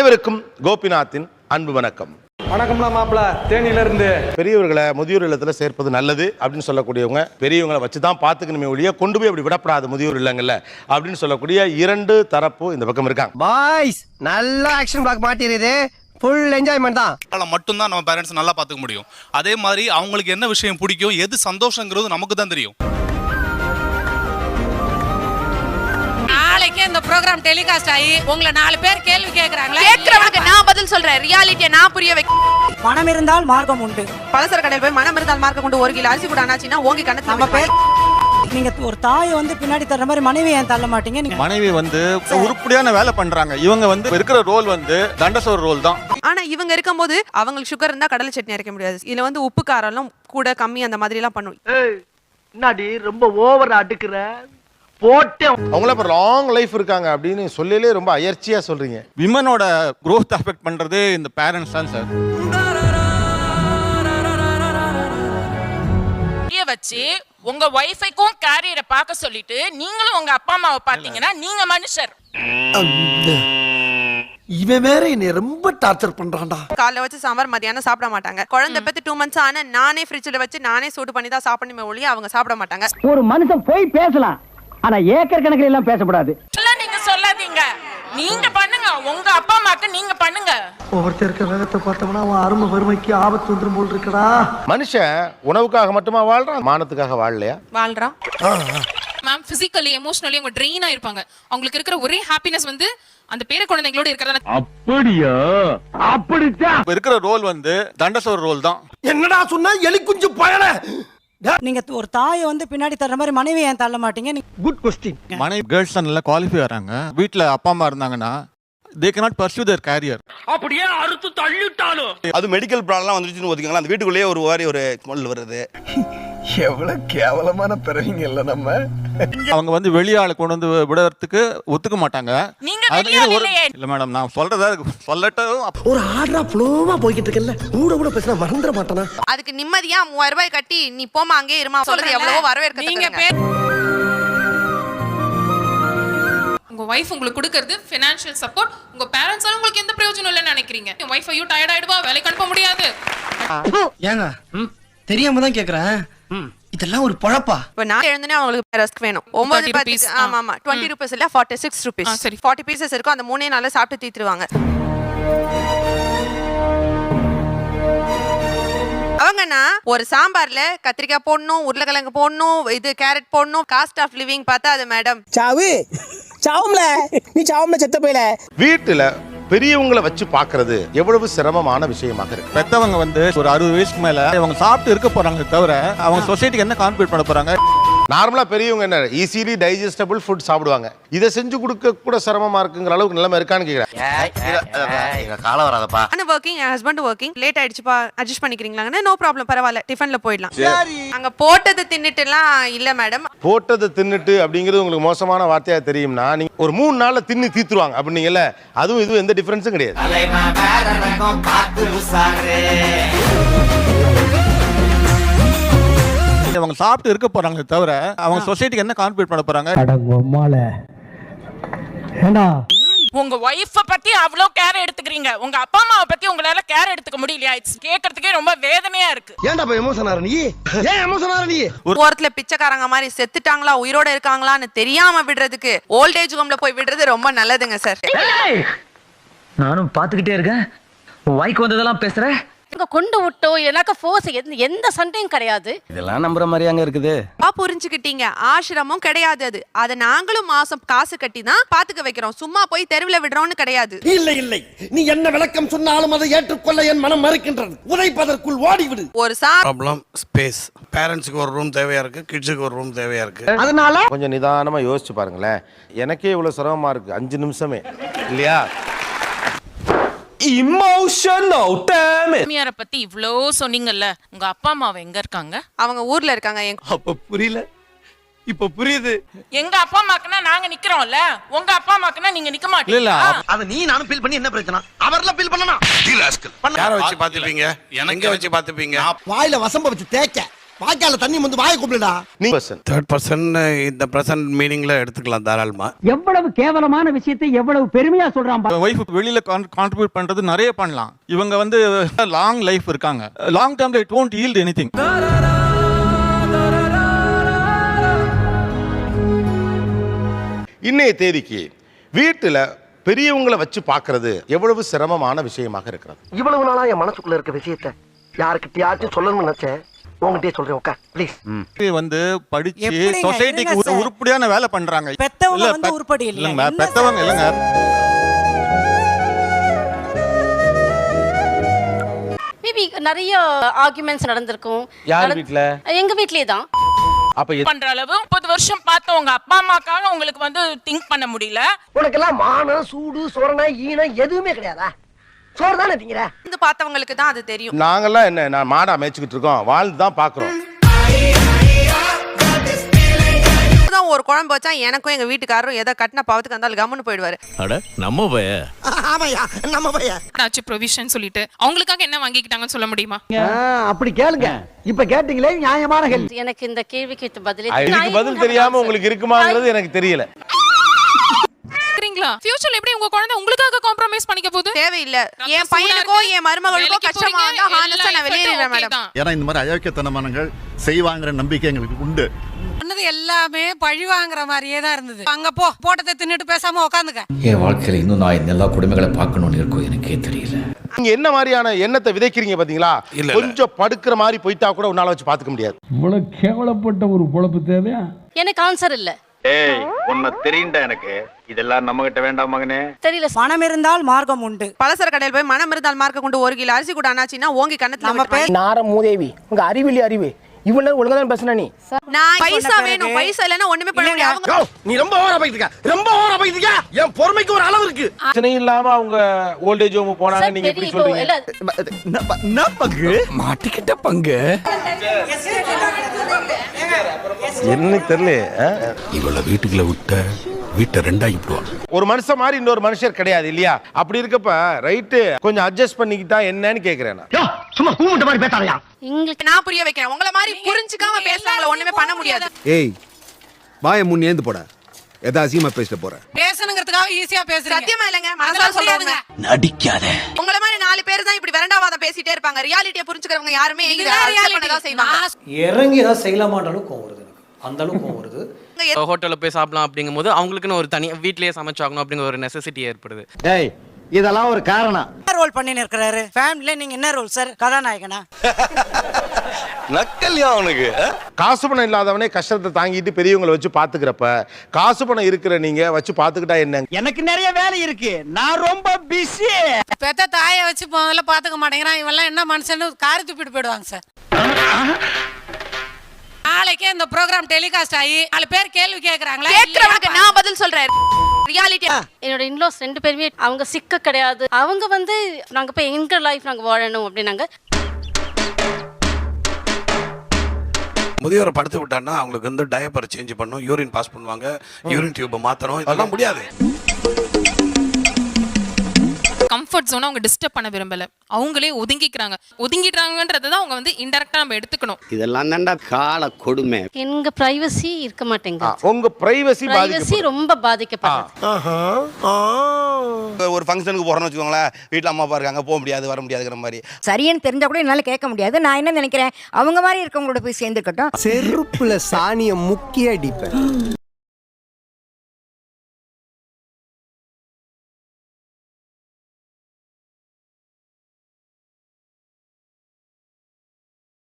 அனைவருக்கும் கோபிநாத்தின் அன்பு வணக்கம். வணக்கம்லாம் மாப்பிள்ள தேனியில இருந்து. பெரியவர்களை முதியோர் இல்லத்துல சேர்ப்பது நல்லது அப்படின்னு சொல்லக்கூடியவங்க, பெரியவங்களை வச்சு தான் பார்த்துக்கணுமே ஒழிய கொண்டு போய் அப்படி விடப்படாது முதியோர் இல்லங்கள்ல அப்படின்னு சொல்லக்கூடிய இரண்டு தரப்பு இந்த பக்கம் இருக்காங்க. பாய்ஸ் நல்ல ஆக்ஷன் பிளாக் மாட்டிருது, ஃபுல் என்ஜாய்மெண்ட் தான். மட்டும் தான் நம்ம பேரண்ட்ஸ் நல்லா பார்த்துக்க முடியும். அதே மாதிரி அவங்களுக்கு என்ன விஷயம் பிடிக்கும், எது சந்தோஷங்கிறது நமக்கு தான் தெரியும். நாளைக்கு இந்த ப்ரோகிராம் டெலிகாஸ்ட் ஆகி உங்களை 4 பேர் கேள்வி கேக்குறாங்களா? கேக்குறவங்களுக்கு நான் பதில் சொல்றேன். ரியாலிட்டியை நான் புரிய வைக்க. மனம் இருந்தால் மார்க்கம் உண்டு. பலசர கடையில் போய் மனம் இருந்தால் மார்க்கம் உண்டு 1 கிலோ அரிசி கூட ஆனாச்சுன்னா ஓங்கி கணக்கு நம்ம பேர். நீங்க ஒரு தாயை வந்து பின்னாடி தர்ற மாதிரி மனைவி ஏன் தள்ள மாட்டீங்க? மனைவி வந்து உருப்படியான வேலை பண்றாங்க. இவங்க வந்து இருக்கிற ரோல் வந்து தண்டசோர் ரோல் தான். ஆனா இவங்க இருக்கும்போது அவங்களுக்கு சுகர் இருந்தா கடலை சட்னி அரைக்க முடியாது. இதுல வந்து உப்பு காரம் கூட கம்மி அந்த மாதிரி எல்லாம் பண்ணும். என்னடி ரொம்ப ஓவர் அடுக்குற போட்டே. அவங்கள இப்ப லாங் லைஃப் இருக்காங்க அப்படின்னு சொல்லலே ரொம்ப அயற்சியா சொல்றீங்க. விமனோட growth அஃபெக்ட் பண்றதே இந்த பேரண்ட்ஸ் தான் சார். வச்சு உங்க வைஃபைக்கும் கேரியரை பார்க்க சொல்லிட்டு நீங்களும் உங்க அப்பா அம்மாவை பாத்தீங்கன்னா நீங்க மனுஷர். இவன் வேற என்னை ரொம்ப டார்ச்சர் பண்றான்டா. காலைல வச்சு சாம்பார் மதியானம் சாப்பிட மாட்டாங்க. குழந்தை பெத்து 2 months ஆனா நானே ஃப்ரிட்ஜ்ல வச்சு நானே சூடு பண்ணி தான் சாப்பிடணுமே ஒழிய அவங்க சாப்பிட மாட்டாங்க. ஒரு மனுஷன் போய் பேசலாம், ஆனா ஏக்கர் கணக்கில் எல்லாம் பேசக்கூடாது. நீங்க சொல்லாதீங்க, நீங்க பண்ணுங்க, உங்க அப்பா அம்மாக்கு நீங்க பண்ணுங்க. ஒவ்வொருத்தருக்கு வேகத்தை பார்த்தோம்னா அவன் அருமை வறுமைக்கு ஆபத்து வந்துரும் போல் இருக்கடா. மனுஷன் உணவுக்காக மட்டுமா வாழ்றான், மானத்துக்காக வாழலையா? வாழ்றான். மேம் பிசிக்கலி எமோஷனலி அவங்க ட்ரெயின் ஆயிருப்பாங்க. அவங்களுக்கு இருக்கிற ஒரே ஹாப்பினஸ் வந்து அந்த பேர குழந்தைகளோட இருக்கிறதா. அப்படியா? அப்படிதான். இருக்கிற ரோல் வந்து தண்டசோர் ரோல் தான். என்னடா சொன்னா எலி குஞ்சு பயல. நீங்க ஒரு தாயை வந்து பின்னாடி தர்ற மாதிரி மனைவி ஏன் தள்ள மாட்டீங்க? Good question. மனைவி கேர்ள்ஸ் தான் நல்லா குவாலிஃபை வராங்க. வீட்ல அப்பா அம்மா இருந்தாங்கன்னா they cannot pursue their career. அப்படியே அறுத்து தள்ளிட்டாலும் அது மெடிக்கல் ப்ராப்ளம்லாம் வந்துருச்சுன்னு ஒதுக்கங்களா, அந்த வீட்டுக்குள்ளேயே ஒரு வாரி ஒரு ஸ்மெல் வருது. எவ்வளவு கேவலமான பிறவிங்க இல்ல நம்ம. அவங்க வந்து வெளியாள கொண்டு வந்து விடுறதுக்கு ஒத்துக்க மாட்டாங்க. நீங்க வெளியாளே இல்ல மேடம், நான் சொல்றதா சொல்லட்டும். ஒரு ஆர்டரா ஃப்ளோவா போயிட்டு இருக்கல்ல, கூட பேசினா மறந்துட மாட்டானா. அதுக்கு நிம்மதியா 3000 ரூபாய் கட்டி நீ போமா அங்கே இருமா சொல்றது எவ்வளவோ வரவேற்க. நீங்க உங்க வைஃப் உங்களுக்கு கொடுக்கிறது ஃபைனான்ஷியல் சப்போர்ட். உங்க பேரண்ட்ஸால உங்களுக்கு எந்த பிரயோஜனம் இல்லைன்னு நினைக்கிறீங்க. உங்க வைஃப் ஐயோ டயர்ட் ஆயிடுவா, வேலைக்கு அனுப்ப முடியாது. ஏங்க தெரியாம தான் கேக்குறேன், இதெல்லாம் ஒரு பொழப்பா? இப்ப நான் எழுந்தனே அவங்களுக்கு ரஸ்க் வேணும். 9 rupees. ஆமா ஆமா 20 rupees இல்ல 46 rupees. சரி 40 pieces இருக்கும். அந்த 3 நாள்ல சாப்பிட்டு தீத்துருவாங்க. அவங்கன்னா ஒரு சாம்பார்ல கத்திரிக்காய் போடணும், உருளைக்கிழங்கு போடணும், இது கேரட் போடணும். காஸ்ட் ஆஃப் லிவிங் பார்த்தா அது மேடம் சாவும்ல நீ சாவும்ல செத்த போயில. வீட்டுல பெரியவங்களை வச்சு பாக்குறது எவ்வளவு சிரமமான விஷயமாக இருக்கு. பெத்தவங்க வந்து ஒரு 60 வயசுக்கு மேல அவங்க சாப்பிட்டு இருக்க போறாங்க தவிர அவங்க சொசைட்டிக்கு என்ன கான்ட்ரிபியூட் பண்ண போறாங்க? நார்மலா பெரியவங்க என்ன ஈஸிலி டைஜஸ்டபிள் ஃபுட் சாப்பிடுவாங்க. இதை செஞ்சு கொடுக்க கூட சிரமமா இருக்குங்கிற அளவுக்கு நிலைமை இருக்கான்னு கேக்குறேன். காலம் வராதப்பா. நான் வர்க்கிங், என் ஹஸ்பண்ட் வர்க்கிங். லேட் ஆயிடுச்சுப்பா அட்ஜஸ்ட் பண்ணிக்கிறீங்களாங்கன்னா நோ ப்ராப்ளம், பரவாயில்ல டிஃபன்ல போயிடலாம். அங்க போட்டது தின்னுட்டுலாம் இல்ல மேடம். போட்டதை தின்னுட்டு அப்படிங்கிறது உங்களுக்கு மோசமான வார்த்தையா தெரியும்னா நீங்க ஒரு 3 நாள்ல தின்னு தீத்துருவாங்க அப்படின்னீங்கல்ல, அதுவும் இதுவும் எந்த டிஃபரன்ஸும் கிடையாது. அவங்க சாப்பிட்டு இருக்க போறாங்க தவிர அவங்க சொசைட்டிக்கு என்ன கான்ட்ரிபியூட் பண்ண போறாங்க? உங்க வைஃப பத்தி அவ்வளவு கேர் எடுத்துக்கிறீங்க, உங்க அப்பா அம்மாவை பத்தி உங்களால கேர் எடுத்துக்க முடியலையா? இட்ஸ் கேக்குறதுக்கே ரொம்ப வேதனையா இருக்கு. ஏன்டா போய் எமோஷன் ஆற நீ? ஏன் எமோஷன் ஆற நீ? ஒருத்தல பிச்சைக்காரங்க மாதிரி செத்துட்டாங்களா உயிரோட இருக்காங்களான்னு தெரியாம விடுறதுக்கு ஓல்டேஜ் ஹோம்ல போய் விடுறது ரொம்ப நல்லதுங்க சார். நானும் பாத்துக்கிட்டே இருக்கேன், வாய்க்கு வந்ததெல்லாம் பேசுற. கொண்டு விட்டோ எனக்கு ஃபோர்ஸ் எந்த சண்டையும் கிடையாது. இதெல்லாம் நம்புற மாதிரியாங்க இருக்குது. புரிஞ்சுக்கிட்டீங்க, ஆசிரமும் கிடையாது அது. அதை நாங்களும் மாசம் காசு கட்டி தான் பாத்துக்க வைக்கிறோம். சும்மா போய் தெருவில் விடுறோம்னு கிடையாது. இல்லை இல்லை, நீ என்ன விளக்கம் சொன்னாலும் அதை ஏற்றுக்கொள்ள என் மனம் மறுக்கின்றது. உதைப்பதற்குள் ஓடிவிடு. ஒரு ப்ராப்ளம் ஸ்பேஸ். பேரண்ட்ஸ்க்கு ஒரு ரூம் தேவையா இருக்கு, கிட்ஸுக்கு ஒரு ரூம் தேவையா இருக்கு. அதனால கொஞ்சம் நிதானமா யோசிச்சு பாருங்களேன். எனக்கே இவ்வளவு சிரமமா இருக்கு 5 நிமிஷமே இல்லையா? Emotional damage. மாமியாரை பத்தி இவ்ளோ சொன்னீங்கல்ல, உங்க அப்பா அம்மா எங்க இருக்காங்க? அவங்க ஊர்ல இருக்காங்க. அப்ப புரியல, இப்ப புரியுது. எங்க அப்பா அம்மாக்குனா நாங்க நிக்கிறோம்ல, உங்க அப்பா அம்மாக்குனா நீங்க நிக்க மாட்டீங்களா? அத நீ நானும் ஃபீல் பண்ணி என்ன பிரச்சனை? அவர்லாம் ஃபீல் பண்ணனா? யாரை வச்சு பாத்துப்பீங்க? எங்க வச்சு பாத்துப்பீங்க? வாயில வசம்ப வச்சு தேய்க்க வாய்க்கால தண்ணி வந்து வாயை கூப்பிடுடா. நீ தேர்ட் பர்சன் இந்த பிரசன்ட் மீனிங்ல எடுத்துக்கலாம் தாராளமா. எவ்வளவு கேவலமான விஷயத்தை எவ்வளவு பெருமையா சொல்றான் பாரு. ஒய்ஃப் வெளியில கான்ட்ரிபியூட் பண்றது நிறைய பண்ணலாம். இவங்க வந்து லாங் லைஃப் இருக்காங்க. லாங் டர்ம்ல இட் won't yield anything. இன்னைய தேதிக்கு வீட்டுல பெரியவங்களை வச்சு பார்க்கிறது எவ்வளவு சிரமமான விஷயமாக இருக்கிறது. இவ்வளவு நாளா என் மனசுக்குள்ள இருக்க விஷயத்தை யாருக்கிட்டயாச்சும் சொல்லணும்னு நினைச்சேன். உங்ககிட்டயே சொல்றேன் உட்கார் ப்ளீஸ். வந்து படிச்சு எப்படிங்க? சொசைட்டிக்கு இருங்க சார். உருப்படியான வேலை பண்றாங்க. பெத்தவங்க இல்ல, வந்து உருப்படி இல்லையா? இல்லைங்க என்ன பெத்தவங்க சார்? இல்லைங்க. மேபி நிறைய ஆர்குமெண்ட்ஸ் நடந்திருக்கும். யார் வீட்ல? எங்க வீட்லயே தான். அப்ப பண்ற அளவு 30 வருஷம் பார்த்த உங்க அப்பா அம்மாக்காக உங்களுக்கு வந்து திங்க் பண்ண முடியல. உனக்கெல்லாம் மானம் சூடு சொரணை ஈனம் எதுவுமே கிடையாதா? சோறு தானே திங்கிற? வந்து பார்த்தவங்களுக்கு தான் அது தெரியும். நாங்கெல்லாம் என்ன நான் மாடா மேய்ச்சிக்கிட்டு இருக்கோம், வாழ்ந்து தான் பாக்குறோம். தான் ஒரு குழம்பு வச்சா எனக்கும் எங்க வீட்டுக்காரரும் எதை கட்டின பாவத்துக்கு இருந்தாலும் கம்முன்னு போயிடுவாரு. ஆமாயா நம்ம பையன். ஆச்சு ப்ரொவிஷன் சொல்லிட்டு அவங்களுக்காக என்ன வாங்கிக்கிட்டாங்கன்னு சொல்ல முடியுமா? அப்படி கேளுங்க. இப்ப கேட்டீங்களே நியாயமான கேள்வி. எனக்கு இந்த கேள்விக்கு பதிலே இதுக்கு பதில் தெரியாம உங்களுக்கு இருக்குமாங்கிறது எனக்கு தெரியல. சரிங்களா? ஃபியூச்சர்ல எப்படி உங்க குழந்தை உங்களுக்காக காம்ப்ரமைஸ் பண்ணிக்க போகுது? தேவையில்லை. என் பையனுக்கோ என் மருமகளுக்கோ கஷ்டமா வந்தா ஹானஸ்டா நான் வெளியேறேன் மேடம். ஏன்னா இந்த மாதிரி அயோக்கியத்தனமானங்கள் செய்வாங்கற நம்பிக்கை எங்களுக்கு உண்டு. சொன்னது எல்லாமே பழி வாங்குற மாதிரியே தான் இருந்தது. அங்க போ போட்டதை தின்னுட்டு பேசாம உட்காந்துக்க. என் வாழ்க்கையில இன்னும் நான் எல்லா குடும்பங்களை பார்க்கணும்னு இருக்கும் எனக்கே தெரியல. நீங்க என்ன மாதிரியான எண்ணத்தை விதைக்கிறீங்க பாத்தீங்களா? கொஞ்சம் படுக்கிற மாதிரி போயிட்டா கூட உன்னால வச்சு பாத்துக்க முடியாது. இவ்வளவு கேவலப்பட்ட ஒரு பொழப்பு தேவையா? எனக்கு ஆன்சர் இல்ல. ஏய் உன்னை தெரியும்டா எனக்கு. இதெல்லாம் நம்ம கிட்ட வேண்டாம் மகனே. தெரியல. மனம் இருந்தால் மார்க்கம் உண்டு. பலசர கடையில் போய் மனம் இருந்தால் மார்க்க கொண்டு 1 கிலோ அரிசி கூட அண்ணாச்சின்னா ஓங்கி கண்ணத்துல நம்ம விட்டுருவாங்க. நார மூதேவி உங்க அறிவிலி அறிவு. இவ்வளவு ஒழுங்கா தான் பேசுன நீ. நான் பைசா வேணும், பைசா இல்லனா ஒண்ணுமே பண்ண முடியாது. அவங்க நீ ரொம்ப ஓவரா போயிட்டு இருக்க. ரொம்ப ஓவரா போயிட்டு இருக்க. என் பொறுமைக்கு ஒரு அளவு இருக்கு. பிரச்சனை இல்லாம அவங்க ஓல்டேஜ் ஹோம் போனாங்க, நீங்க எப்படி சொல்றீங்க? என்ன பங்கு? மாட்டிக்கிட்ட பங்கு. என்ன தெரியல. இவள வீட்டுக்குள்ள விட்ட வீட்டை ரெண்டாகி விடுவாங்க. ஒரு மனுஷன் மாதிரி இன்னொரு மனுஷர் கிடையாது இல்லையா? அப்படி இருக்கப்ப ரைட்டு கொஞ்சம் அட்ஜஸ்ட் பண்ணிக்கிட்டா என்னன்னு கேக்குறேன் நான். சும்மா கூமுட்ட மாதிரி பேசாதயா. உங்களுக்கு நான் புரிய வைக்கிறேன். உங்கள மாதிரி புரிஞ்சுக்காம பேசுறவங்கள ஒண்ணுமே பண்ண முடியாது. ஏய் வாயை முன் ஏந்து போட. எதா அசிங்கமா பேசிட்டு போற. பேசணுங்கிறதுக்காக ஈஸியா பேசுறீங்க. சத்தியமா இல்லங்க. மனசால சொல்றேங்க. நடிக்காத. உங்கள மாதிரி 4 பேர் தான் இப்படி வரண்டாவாத பேசிட்டே இருப்பாங்க. ரியாலிட்டியை புரிஞ்சுக்கிறவங்க யாருமே ரியாலிட்டி செய்வாங்க. இறங்கி ஏதாவது செய்யலாமான்ற அளவுக்கு கோவம் வருது எனக்கு. அந்த அளவுக்கு கோவம் வருது. ஹோட்டல்ல போய் சாப்பிடலாம் அப்படிங்கும்போது அவங்களுக்குன்னு ஒரு தனி வீட்லயே சமைச்சாகணும் அப்படிங்கிற ஒரு நெசசிட்டி ஏற்படுது. டேய் இதெல்லாம் ஒரு காரணம். என்ன ரோல் பண்ணின்னு இருக்காரு? ஃபேமிலில நீங்க என்ன ரோல் சார்? கதாநாயகனா? நக்கல்யா அவனுக்கு. காசு பணம் இல்லாதவனே கஷ்டத்தை தாங்கிட்டு பெரியவங்களை வச்சு பாத்துக்கிறப்ப காசு பணம் இருக்கிற நீங்க வச்சு பாத்துக்கிட்டா என்ன? எனக்கு நிறைய வேலை இருக்கு. நான் ரொம்ப பிஸி. பெத்த தாயை வச்சு முதல்ல பாத்துக்க மாட்டேங்கிறான். இவெல்லாம் என்ன மனுஷன்னு காரி துப்பிட்டு போயிடுவாங்க சார். நாளைக்கே இந்த ப்ரோகிராம் டெலிகாஸ்ட் ஆகி 4 பேர் கேள்வி கேக்குறாங்களா? கேக்குறவங்களுக்கு நான் பதில் சொல்றேன். ரியாலிட்டி. என்னோட இன்லாஸ் 2 பேருமே அவங்க சிக்க கிடையாது. அவங்க வந்து நாங்க போய் எங்க லைஃப் நாங்க வாழணும் அப்படின்னாங்க. முதியோரை படுத்து விட்டான்னா அவங்களுக்கு வந்து டயப்பர் சேஞ்ச் பண்ணணும், யூரின் பாஸ் பண்ணுவாங்க, யூரின் டியூப் மாத்தணும். இதெல்லாம் முடியாது. கம்ஃபர்ட் ஜோனை அவங்க டிஸ்டர்ப் பண்ண விரும்பல. அவங்களே ஒதுங்கிடுறாங்கன்றதை தான் அவங்க வந்து இன்டெரக்டா நம்ம எடுத்துக்கணும். இதெல்லாம் தான்டா கால கொடுமை. எங்க பிரைவசி இருக்க மாட்டேங்குது. உங்க பிரைவசி ரொம்ப பாதிக்கப்படுது. ஒரு ஃபங்க்ஷனுக்கு போறோம்னு வச்சுக்கோங்களேன், வீட்டுல அம்மா அப்பா இருக்காங்க, போக முடியாது வர முடியாதுங்கிற மாதிரி. சரின்னு தெரிஞ்சா கூட என்னால கேட்க முடியாது. நான் என்ன நினைக்கிறேன், அவங்க மாதிரி இருக்கவங்களோட போய் சேர்ந்துக்கட்டும். செருப்புல சாணிய முக்கிய அடிப்பேன்.